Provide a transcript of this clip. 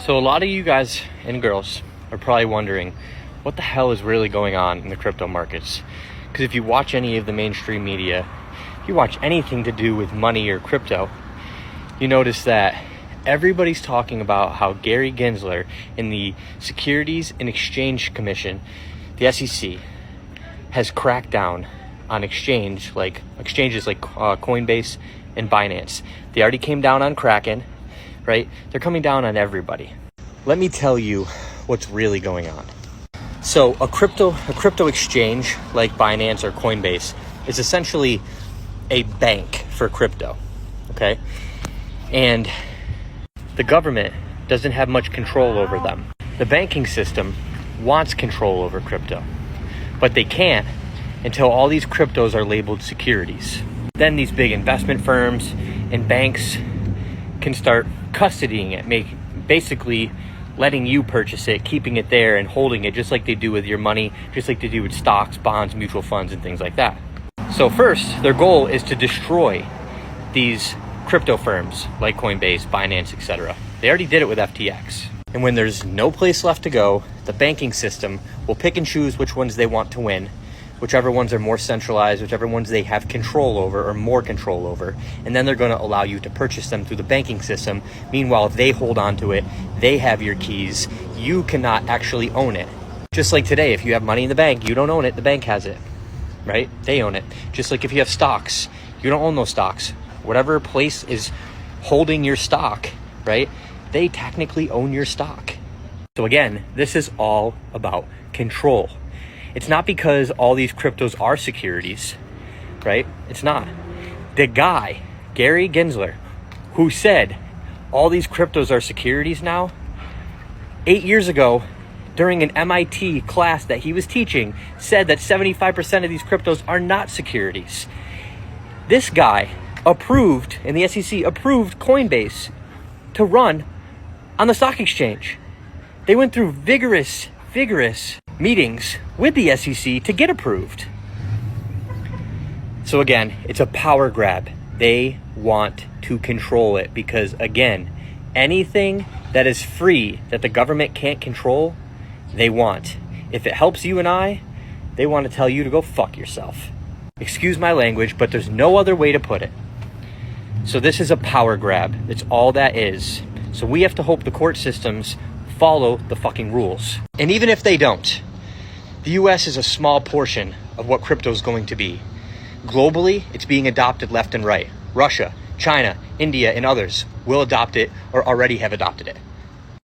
So a lot of you guys and girls are probably wondering what the hell is really going on in the crypto markets. Because if you watch any of the mainstream media, if you watch anything to do with money or crypto, you notice that everybody's talking about how Gary Gensler in the Securities and Exchange Commission, the SEC, has cracked down on exchanges like Coinbase and Binance. They already came down on Kraken, right? They're coming down on everybody. Let me tell you what's really going on. So a crypto exchange like Binance or Coinbase is essentially a bank for crypto, okay? And the government doesn't have much control over them. The banking system wants control over crypto, but they can't until all these cryptos are labeled securities. Then these big investment firms and banks can start custodying it, basically letting you purchase it, keeping it there and holding it just like they do with your money, just like they do with stocks, bonds, mutual funds, and things like that. So first, their goal is to destroy these crypto firms like Coinbase, Binance, etc. They already did it with FTX. And when there's no place left to go, the banking system will pick and choose which ones they want to win, whichever ones are more centralized, whichever ones they have control over or more control over, and then they're going to allow you to purchase them through the banking system. Meanwhile, if they hold on to it, they have your keys, you cannot actually own it. Just like today, if you have money in the bank, you don't own it, the bank has it, right? They own it. Just like if you have stocks, you don't own those stocks. Whatever place is holding your stock, right? They technically own your stock. So again, this is all about control. It's not because all these cryptos are securities, right? It's not. The guy, Gary Gensler, who said all these cryptos are securities now, 8 years ago, during an MIT class that he was teaching, said that 75% of these cryptos are not securities. This guy approved, and the SEC approved Coinbase to run on the stock exchange. They went through vigorous meetings with the SEC to get approved. So again, it's a power grab. They want to control it because, again, anything that is free that the government can't control, they want. If it helps you and I, they want to tell you to go fuck yourself. Excuse my language, but there's no other way to put it. So this is a power grab. It's all that is. So we have to hope the court systems follow the fucking rules. And even if they don't, the US is a small portion of what crypto is going to be. Globally, it's being adopted left and right. Russia, China, India, and others will adopt it or already have adopted it.